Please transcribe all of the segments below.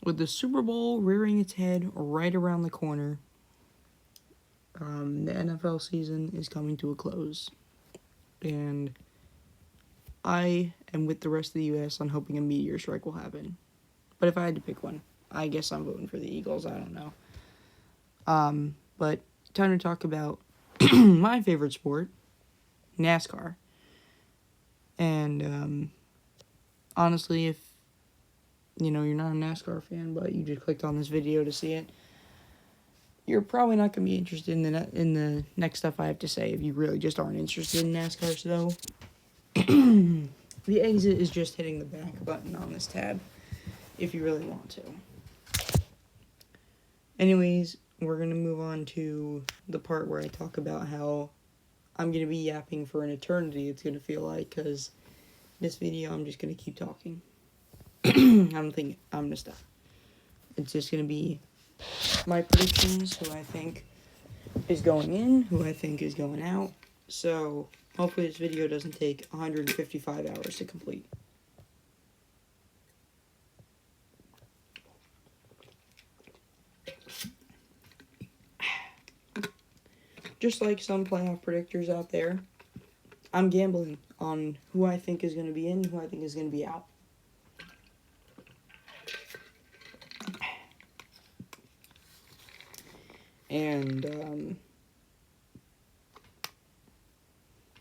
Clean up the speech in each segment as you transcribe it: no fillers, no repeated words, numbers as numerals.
with the Super Bowl rearing its head right around the corner, the NFL season is coming to a close. And I am with the rest of the U.S. on hoping a meteor strike will happen. But if I had to pick one, I guess I'm voting for the Eagles. I don't know. But time to talk about my favorite sport, NASCAR. And honestly, if you're not a NASCAR fan, but you just clicked on this video to see it, you're probably not going to be interested in the next stuff I have to say if you really just aren't interested in NASCAR. So the exit is just hitting the back button on this tab if you really want to. Anyways, we're going to move on to the part where I talk about how I'm going to be yapping for an eternity, it's going to feel like, because this video I'm just going to keep talking. I don't think I'm going to stop. It's just going to be my predictions, who I think is going in, who I think is going out. So hopefully this video doesn't take 155 hours to complete. Just like some playoff predictors out there, I'm gambling on who I think is going to be in, who I think is going to be out. And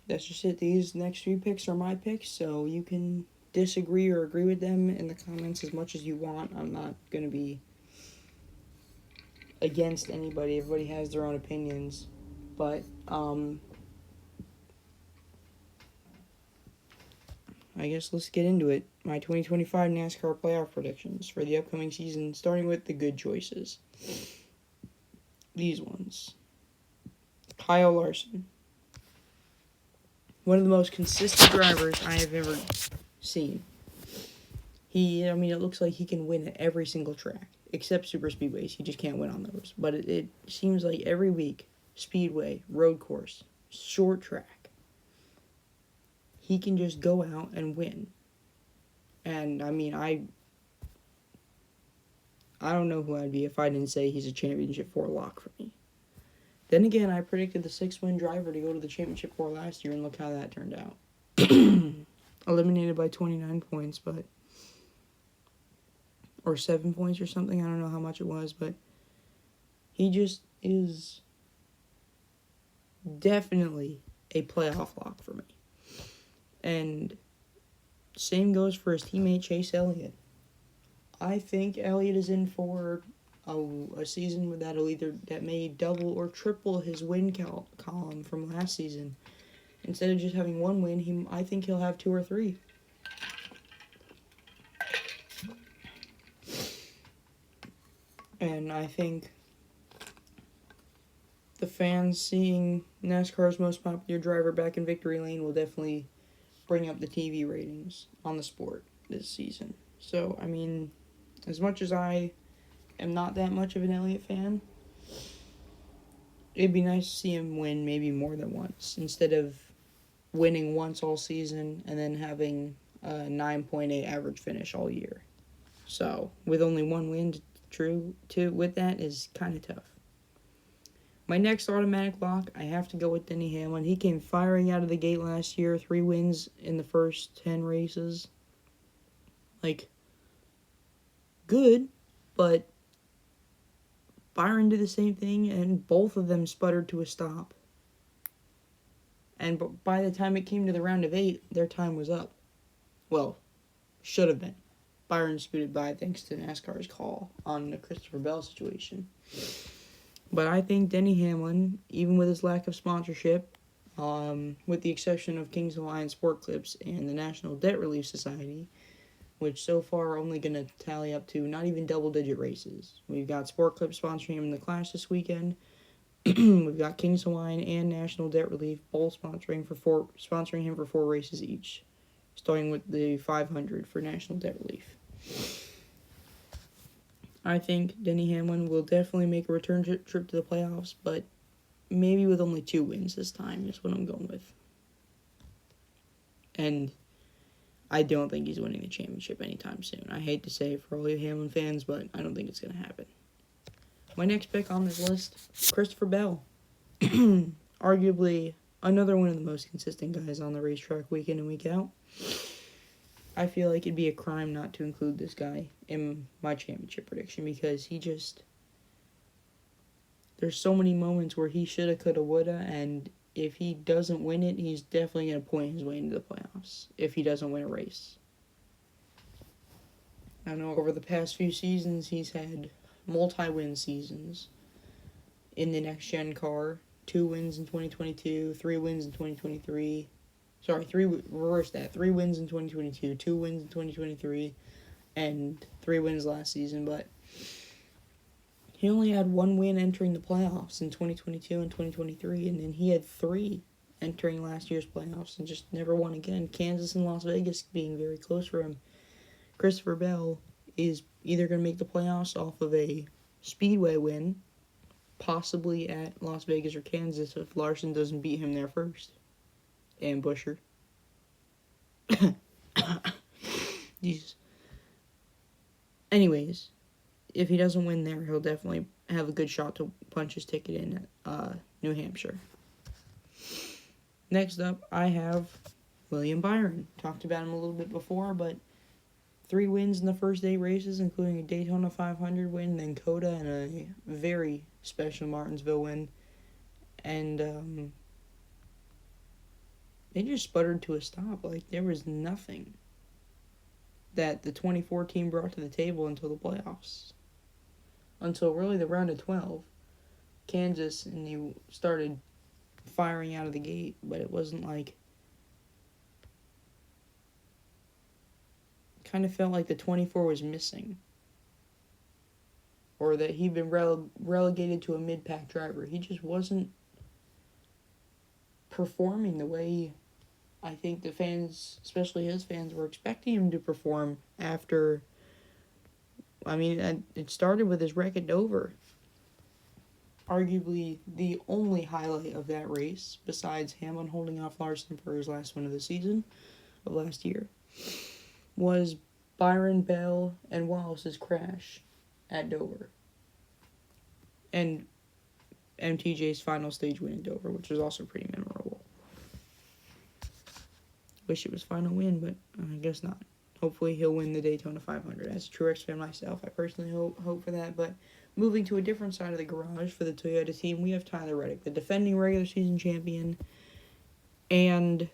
that's just it. These next few picks are my picks, so you can disagree or agree with them in the comments as much as you want. I'm not going to be against anybody. Everybody has their own opinions. But I guess let's get into it. My 2025 NASCAR Playoff Predictions for the upcoming season, starting with the good choices. These ones. Kyle Larson. One of the most consistent drivers I have ever seen. It looks like he can win at every single track, except super speedways. He just can't win on those. But it seems like every week, speedway, road course, short track, he can just go out and win. And, I don't know who I'd be if I didn't say he's a championship 4 lock for me. Then again, I predicted the 6-win driver to go to the championship 4 last year, and look how that turned out. Eliminated by 29 points, or 7 points or something. I don't know how much it was, but he just is definitely a playoff lock for me. And same goes for his teammate Chase Elliott. I think Elliott is in for a season that may double or triple his win column from last season. Instead of just having 1 win, I think he'll have 2 or 3. And I think the fans seeing NASCAR's most popular driver back in victory lane will definitely bring up the TV ratings on the sport this season. So, as much as I am not that much of an Elliott fan, it'd be nice to see him win maybe more than once, instead of winning once all season and then having a 9.8 average finish all year. So, with only 1 win with that is kind of tough. My next automatic lock, I have to go with Denny Hamlin. He came firing out of the gate last year, 3 wins in the first 10 races. Good, but Byron did the same thing, and both of them sputtered to a stop. And by the time it came to the round of 8, their time was up. Well, should have been. Byron scooted by thanks to NASCAR's call on the Christopher Bell situation. But I think Denny Hamlin, even with his lack of sponsorship, with the exception of Kings Hawaiian Sport Clips and the National Debt Relief Society, which so far are only going to tally up to not even double-digit races. We've got Sport Clips sponsoring him in the Clash this weekend. We've got Kings Hawaiian and National Debt Relief both sponsoring him for 4 races each, starting with the 500 for National Debt Relief. I think Denny Hamlin will definitely make a return trip to the playoffs, but maybe with only 2 wins this time is what I'm going with. And I don't think he's winning the championship anytime soon. I hate to say it for all you Hamlin fans, but I don't think it's going to happen. My next pick on this list, Christopher Bell. Arguably another one of the most consistent guys on the racetrack week in and week out. I feel like it'd be a crime not to include this guy in my championship prediction because there's so many moments where he shoulda, coulda, woulda, and if he doesn't win it, he's definitely going to point his way into the playoffs if he doesn't win a race. I know over the past few seasons, he's had multi-win seasons in the next-gen car. 2 wins in 2022, 3 wins in 2023. Sorry, 3 wins in 2022, 2 wins in 2023, and 3 wins last season, but he only had 1 win entering the playoffs in 2022 and 2023, and then he had 3 entering last year's playoffs and just never won again. Kansas and Las Vegas being very close for him. Christopher Bell is either going to make the playoffs off of a speedway win, possibly at Las Vegas or Kansas if Larson doesn't beat him there first. And Busher. Jesus. Anyways, if he doesn't win there, he'll definitely have a good shot to punch his ticket in at New Hampshire. Next up, I have William Byron. Talked about him a little bit before, but 3 wins in the first 8 races, including a Daytona 500 win, then Coda, and a very special Martinsville win. And they just sputtered to a stop. Like, there was nothing that the 2014 brought to the table until the playoffs. Until really the round of 12. Kansas, and you started firing out of the gate, but it wasn't like... Kind of felt like the 24 was missing. Or that he'd been relegated to a mid-pack driver. He just wasn't performing the way I think the fans, especially his fans, were expecting him to perform after... I mean, it started with his wreck at Dover. Arguably the only highlight of that race, besides Hamlin holding off Larson for his last win of the season, of last year, was Byron, Bell, and Wallace's crash at Dover. And MTJ's final stage win at Dover, which was also pretty memorable. Wish it was final win, but I guess not. Hopefully he'll win the Daytona 500. As a Truex fan myself, I personally hope for that. But moving to a different side of the garage for the Toyota team, we have Tyler Reddick, the defending regular season champion. And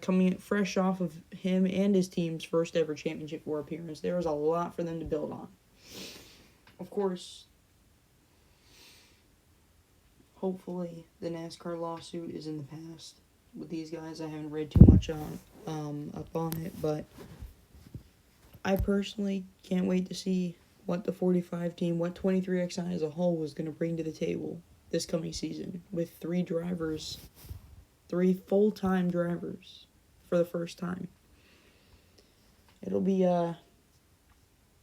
coming fresh off of him and his team's first ever championship 4 appearance, there was a lot for them to build on. Of course, hopefully the NASCAR lawsuit is in the past. With these guys, I haven't read too much up on it, but I personally can't wait to see what the 45 team, what 23XI as a whole was going to bring to the table this coming season with 3 full-time drivers for the first time. It'll be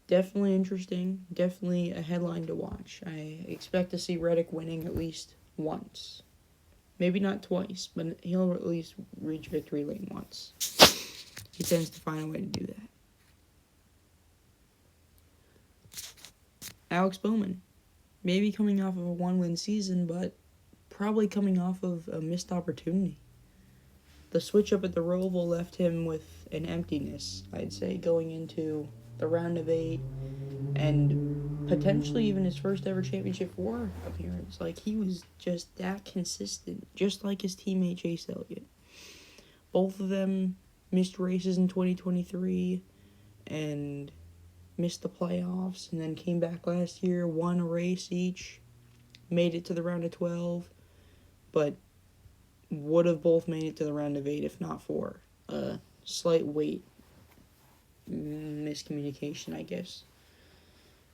definitely interesting, definitely a headline to watch. I expect to see Reddick winning at least once. Maybe not twice, but he'll at least reach victory lane once. He tends to find a way to do that. Alex Bowman. Maybe coming off of a 1-win season, but probably coming off of a missed opportunity. The switch up at the Roval left him with an emptiness, I'd say, going into the round of 8 and potentially even his first ever championship 4 appearance. Like, he was just that consistent, just like his teammate Chase Elliott. Both of them missed races in 2023 and missed the playoffs, and then came back last year, won a race each, made it to the round of 12, but would have both made it to the round of 8 if not for a slight weight miscommunication, I guess.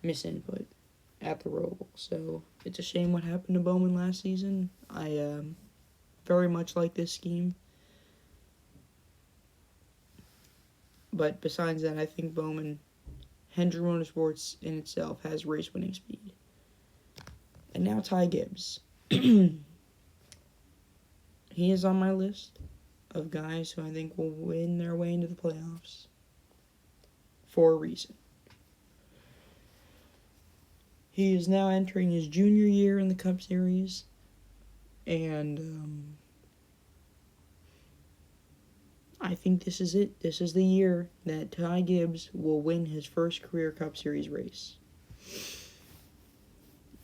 Misinput at the Roval. So it's a shame what happened to Bowman last season. I very much like this scheme. But besides that, I think Bowman, Hendrick Motorsports in itself, has race-winning speed. And now Ty Gibbs. He is on my list of guys who I think will win their way into the playoffs for a reason. He is now entering his junior year in the Cup Series, and I think this is it. This is the year that Ty Gibbs will win his first career Cup Series race.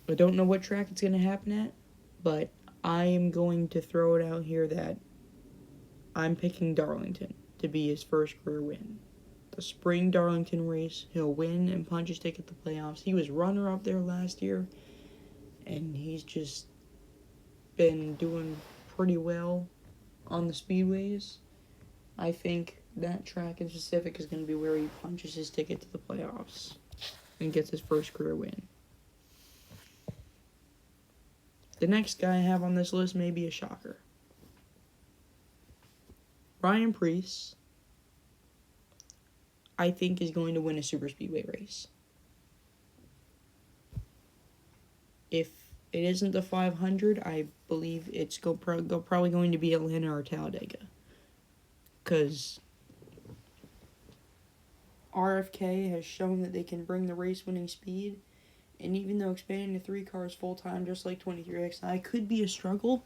I don't know what track it's going to happen at, but I am going to throw it out here that I'm picking Darlington to be his first career win. The spring Darlington race, he'll win and punch his ticket to the playoffs. He was runner-up there last year, and he's just been doing pretty well on the speedways. I think that track in specific is going to be where he punches his ticket to the playoffs and gets his first career win. The next guy I have on this list may be a shocker. Ryan Preece, I think, is going to win a super speedway race. If it isn't the 500, I believe it's probably going to be Atlanta or Talladega. Because RFK has shown that they can bring the race-winning speed. And even though expanding to 3 cars full-time, just like 23XI, could be a struggle,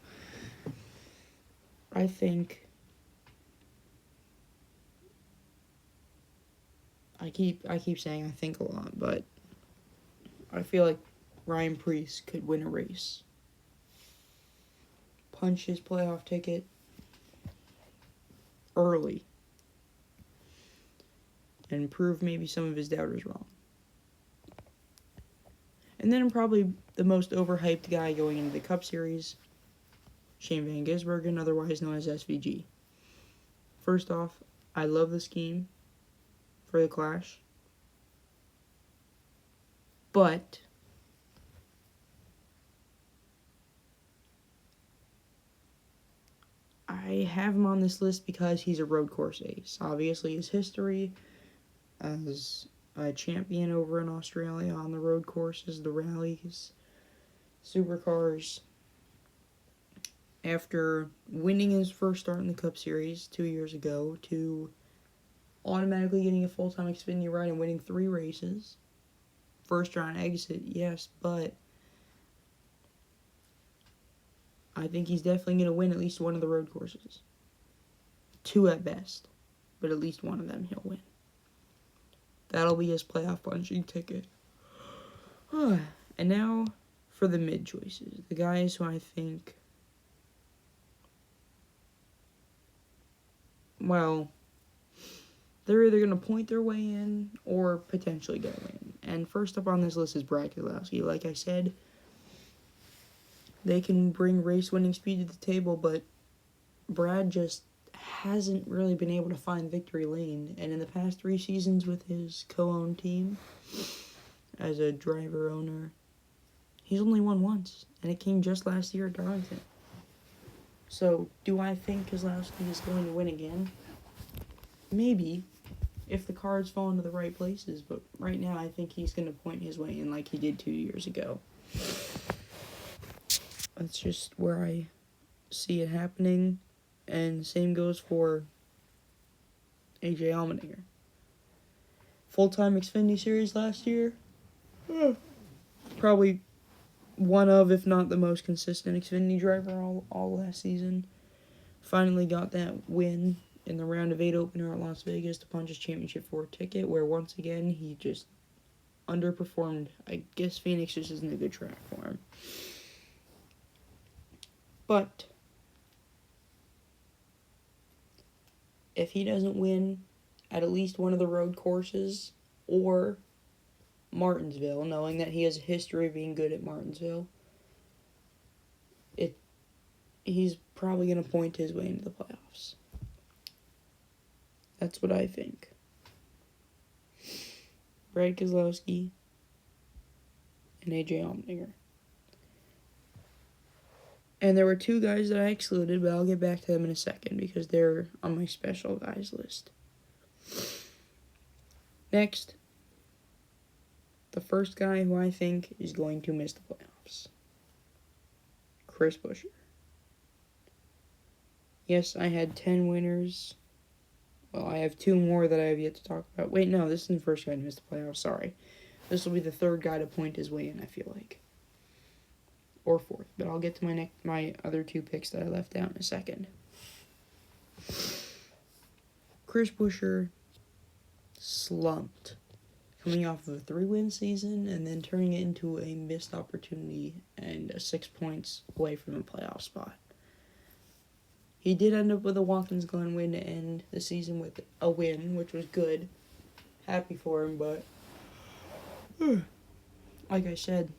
I think I keep saying I think a lot, but I feel like Ryan Preece could win a race. Punch his playoff ticket early and prove maybe some of his doubters wrong. And then probably the most overhyped guy going into the Cup Series, Shane Van Gisbergen, otherwise known as SVG. First off, I love the scheme for the Clash, but I have him on this list because he's a road course ace. Obviously, his history as a champion over in Australia on the road courses, the rallies, supercars. After winning his first start in the Cup Series 2 years ago, to automatically getting a full-time Xfinity ride and winning 3 races. First round exit, yes, but I think he's definitely going to win at least one of the road courses. 2 at best, but at least one of them he'll win. That'll be his playoff punching ticket. And now for the mid choices. The guys who I think, well, they're either going to point their way in or potentially get a win. And first up on this list is Brad Keselowski. Like I said, they can bring race-winning speed to the table, but Brad just hasn't really been able to find victory lane. And in the past 3 seasons with his co-owned team, as a driver-owner, he's only won once. And it came just last year at Darlington. So, do I think Keselowski is going to win again? Maybe, if the cards fall into the right places. But right now, I think he's going to point his way in like he did 2 years ago. That's just where I see it happening. And same goes for AJ Allmendinger. Full-time Xfinity Series last year. Probably one of, if not the most consistent Xfinity driver all last season. Finally got that win in the round of 8 opener at Las Vegas to punch his championship 4 ticket, where once again he just underperformed. I guess Phoenix just isn't a good track for him. But if he doesn't win at least one of the road courses or Martinsville, knowing that he has a history of being good at Martinsville, he's probably going to point his way into the playoffs. That's what I think. Brad Keselowski and AJ Allmendinger. And there were 2 guys that I excluded, but I'll get back to them in a second because they're on my special guys list. Next, the first guy who I think is going to miss the playoffs. Chris Buescher. Yes, I had 10 winners. Well, I have 2 more that I have yet to talk about. Wait, no, this isn't the first guy to miss the playoffs. Sorry. This will be the third guy to point his way in, I feel like. Or fourth. But I'll get to my other 2 picks that I left out in a second. Chris Buescher slumped, coming off of a 3-win season and then turning it into a missed opportunity and 6 points away from a playoff spot. He did end up with a Watkins Glen win to end the season with a win, which was good. Happy for him, but like I said,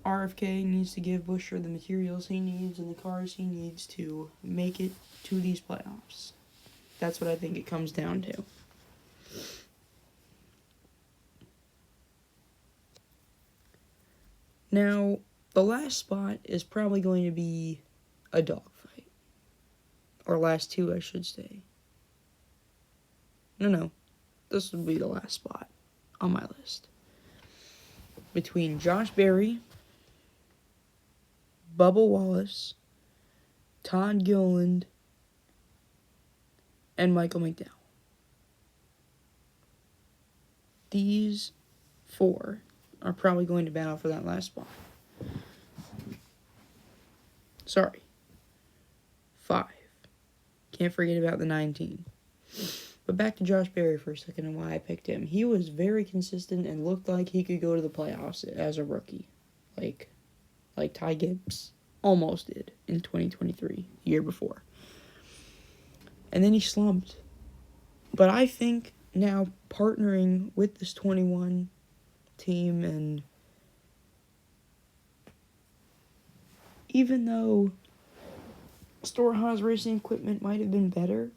RFK needs to give Buescher the materials he needs and the cars he needs to make it to these playoffs. That's what I think it comes down to. Now, the last spot is probably going to be a dogfight. Or last 2, I should say. No. This would be the last spot on my list. Between Josh Berry, Bubba Wallace, Todd Gilliland, and Michael McDowell. These 4 are probably going to battle for that last spot. Sorry. 5. Can't forget about the 19. But back to Josh Berry for a second and why I picked him. He was very consistent and looked like he could go to the playoffs as a rookie. Like Ty Gibbs almost did in 2023, the year before. And then he slumped. But I think now partnering with this 21 team, and even though Storehouse racing equipment might have been better,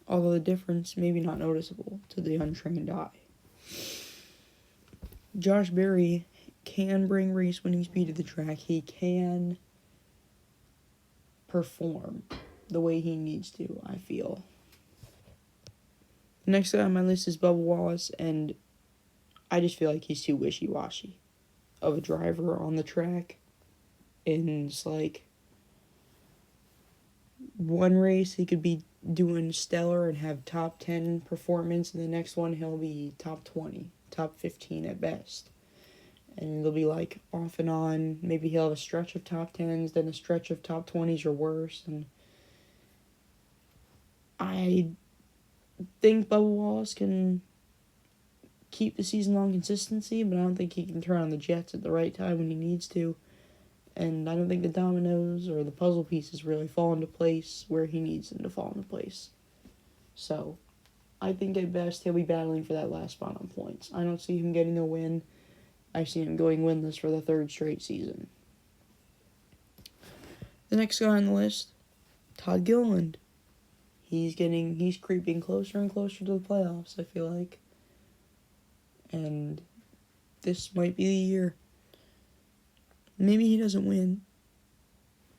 although the difference maybe not noticeable to the untrained eye, Josh Berry can bring race-winning speed to the track. He can perform the way he needs to, I feel. The next guy on my list is Bubba Wallace, and I just feel like he's too wishy-washy of a driver on the track. And it's like, one race he could be doing stellar and have top 10 performance, and the next one he'll be top 20, top 15 at best. And it'll be like off and on. Maybe he'll have a stretch of top 10s, then a stretch of top 20s or worse. And I think Bubba Wallace can keep the season-long consistency, but I don't think he can turn on the jets at the right time when he needs to. And I don't think the dominoes or the puzzle pieces really fall into place where he needs them to fall into place. So, I think at best he'll be battling for that last spot on points. I don't see him getting a win. I see him going winless for the 3rd straight season. The next guy on the list, Todd Gilliland. He's creeping closer and closer to the playoffs, I feel like. And this might be the year. Maybe he doesn't win,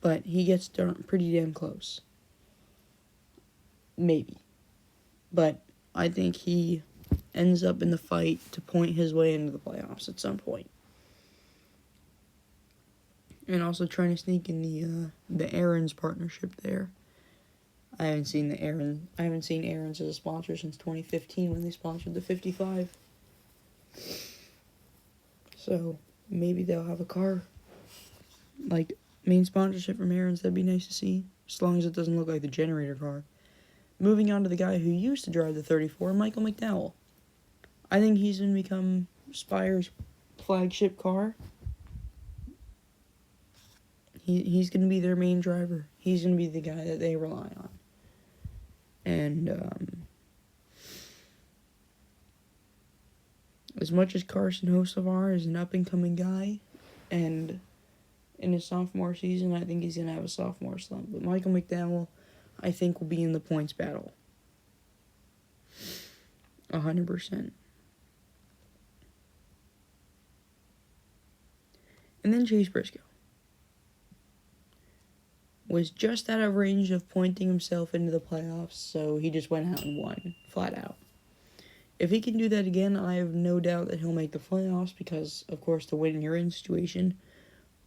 but he gets pretty damn close. Maybe. But I think he ends up in the fight to point his way into the playoffs at some point. And also trying to sneak in the Aaron's partnership there. I haven't seen Aaron's as a sponsor since 2015 when they sponsored the 55. So maybe they'll have a car, like main sponsorship from Aaron's. That'd be nice to see, as long as it doesn't look like the generator car. Moving on to the guy who used to drive the 34, Michael McDowell. I think he's going to become Spire's flagship car. He's going to be their main driver. He's going to be the guy that they rely on. And as much as Carson Hocevar is an up-and-coming guy, and in his sophomore season, I think he's going to have a sophomore slump. But Michael McDowell, I think, will be in the points battle. 100%. And then Chase Briscoe was just out of range of pointing himself into the playoffs, so he just went out and won, flat out. If he can do that again, I have no doubt that he'll make the playoffs because, of course, the win you're in situation.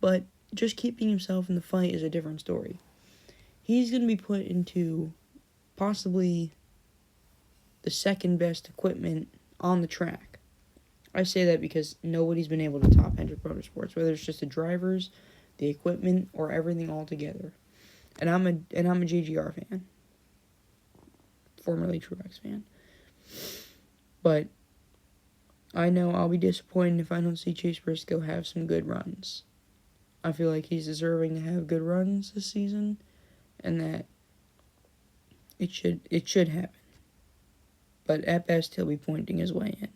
But just keeping himself in the fight is a different story. he's going to be put into possibly the second best equipment on the track. I say that because nobody's been able to top Hendrick Motorsports, whether it's just the drivers, the equipment, or everything all together. And I'm a JGR fan, formerly Truex fan. But I know I'll be disappointed if I don't see Chase Briscoe have some good runs. I feel like he's deserving to have good runs this season, and that it should happen. But at best, he'll be pointing his way in,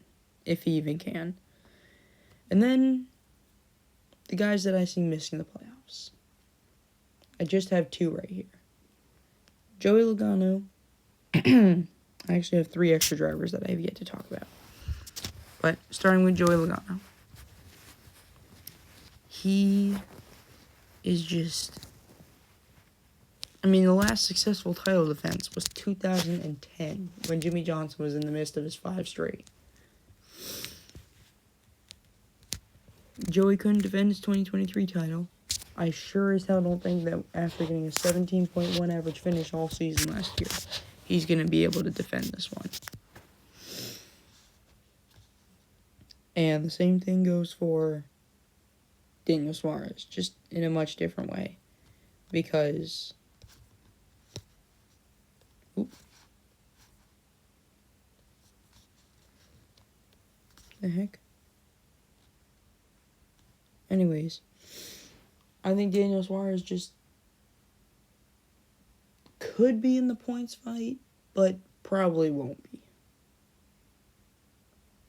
if he even can. And then, the guys that I see missing the playoffs. I just have two right here. Joey Logano. I actually have 3 extra drivers that I have yet to talk about. But starting with Joey Logano. He is just... I mean, the last successful title defense was 2010, when Jimmy Johnson was in the midst of his 5 straight. Joey couldn't defend his 2023 title. I sure as hell don't think that after getting a 17.1 average finish all season last year, he's going to be able to defend this one. And the same thing goes for Daniel Suarez, just in a much different way. Because... The heck? Anyways, I think Daniel Suarez just could be in the points fight, but probably won't be.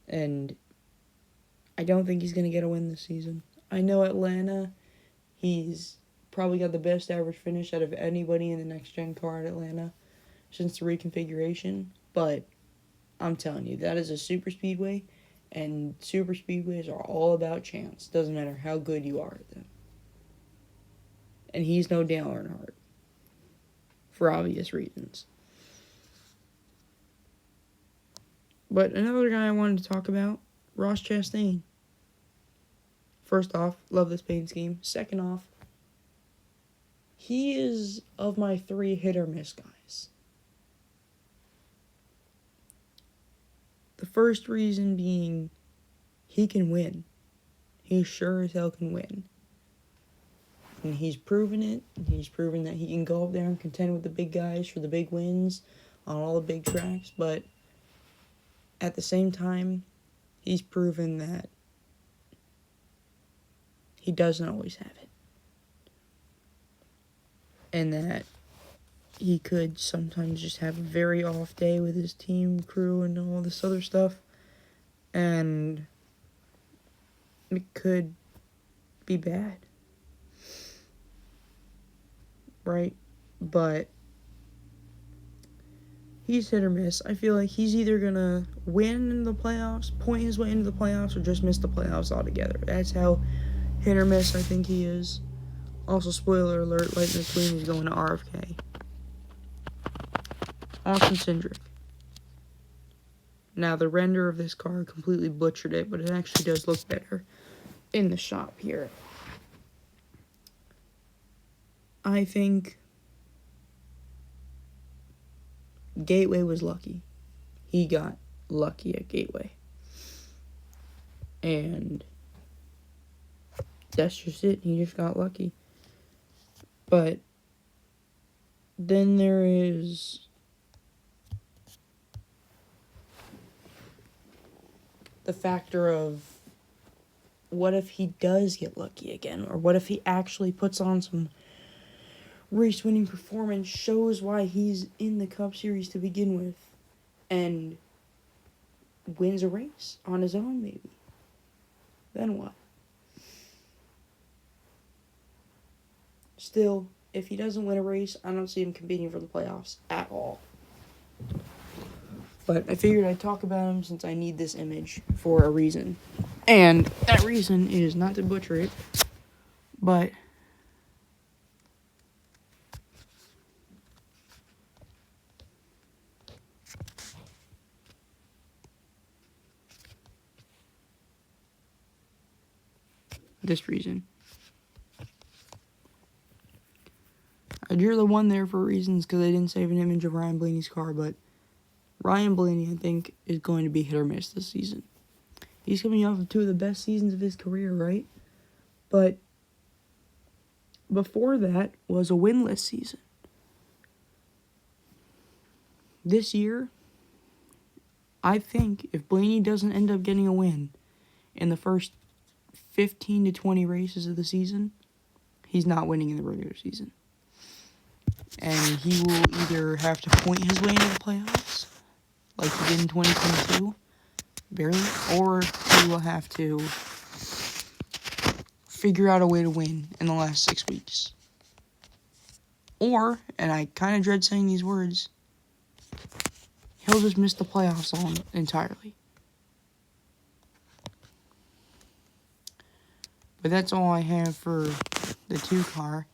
And I don't think he's going to get a win this season. I know Atlanta, he's probably got the best average finish out of anybody in the next-gen car at Atlanta since the reconfiguration, but I'm telling you, that is a super speedway, and super speedways are all about chance. Doesn't matter how good you are at them. And he's no Dale Earnhardt, for obvious reasons. But another guy I wanted to talk about, Ross Chastain. First off, love this paint scheme. Second off, he is of my 3 hit-or-miss guys. The first reason being, he can win. He sure as hell can win. And he's proven it. He's proven that he can go up there and contend with the big guys for the big wins on all the big tracks. But at the same time, he's proven that he doesn't always have it. And that he could sometimes just have a very off day with his team, crew, and all this other stuff. And it could be bad. Right? But he's hit or miss. I feel like he's either going to win in the playoffs, point his way into the playoffs, or just miss the playoffs altogether. That's how hit or miss I think he is. Also, spoiler alert, Lightning McQueen is going to RFK. Austin Cindric. Now, the render of this car completely butchered it, but it actually does look better in the shop here. I think Gateway was lucky. He got lucky at Gateway. And that's just it. He just got lucky. But then there is the factor of what if he does get lucky again? Or what if he actually puts on some race-winning performance, shows why he's in the Cup Series to begin with, and wins a race on his own, maybe? Then what? Still, if he doesn't win a race, I don't see him competing for the playoffs at all. But I figured I'd talk about him since I need this image for a reason. And that reason is not to butcher it, but this reason. You're the one there for reasons because I didn't save an image of Ryan Blaney's car, but Ryan Blaney, I think, is going to be hit or miss this season. He's coming off of 2 of the best seasons of his career, right? But before that was a winless season. This year, I think if Blaney doesn't end up getting a win in the first 15 to 20 races of the season, he's not winning in the regular season. And he will either have to point his way into the playoffs, like he did in 2022, barely, or he will have to figure out a way to win in the last 6 weeks. Or, and I kind of dread saying these words, he'll just miss the playoffs entirely. But that's all I have for the 2 car.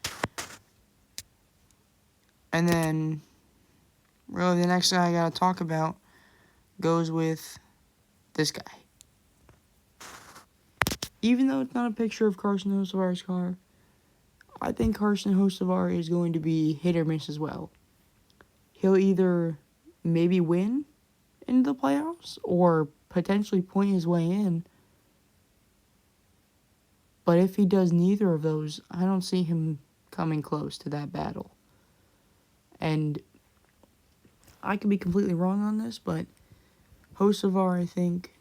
And then, really, the next guy I gotta talk about goes with this guy. Even though it's not a picture of Carson Hocevar's car, I think Carson Hocevar is going to be hit or miss as well. He'll either maybe win in the playoffs or potentially point his way in. But if he does neither of those, I don't see him coming close to that battle. And I could be completely wrong on this, but Hocevar, I think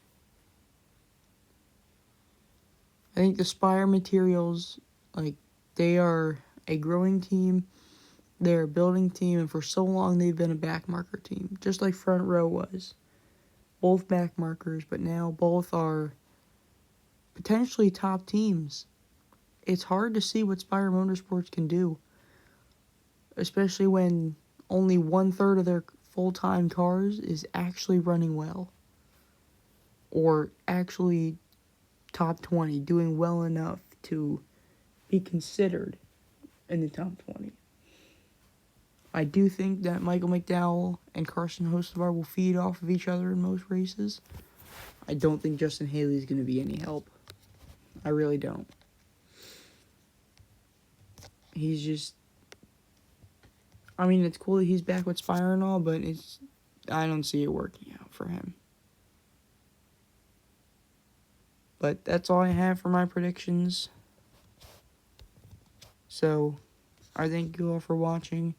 the Spire Materials, they are a growing team. They're a building team, and for so long they've been a backmarker team, just like Front Row was. Both backmarkers, but now both are potentially top teams. It's hard to see what Spire Motorsports can do, especially when only 1/3 of their full-time cars is actually running well, or actually top 20, doing well enough to be considered in the top 20. I do think that Michael McDowell and Carson Hocevar will feed off of each other in most races. I don't think Justin Haley is going to be any help. I really don't. He's just... I mean, it's cool that he's back with Spire and all, but I don't see it working out for him. But that's all I have for my predictions. So, I thank you all for watching,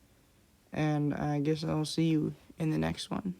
and I guess I'll see you in the next one.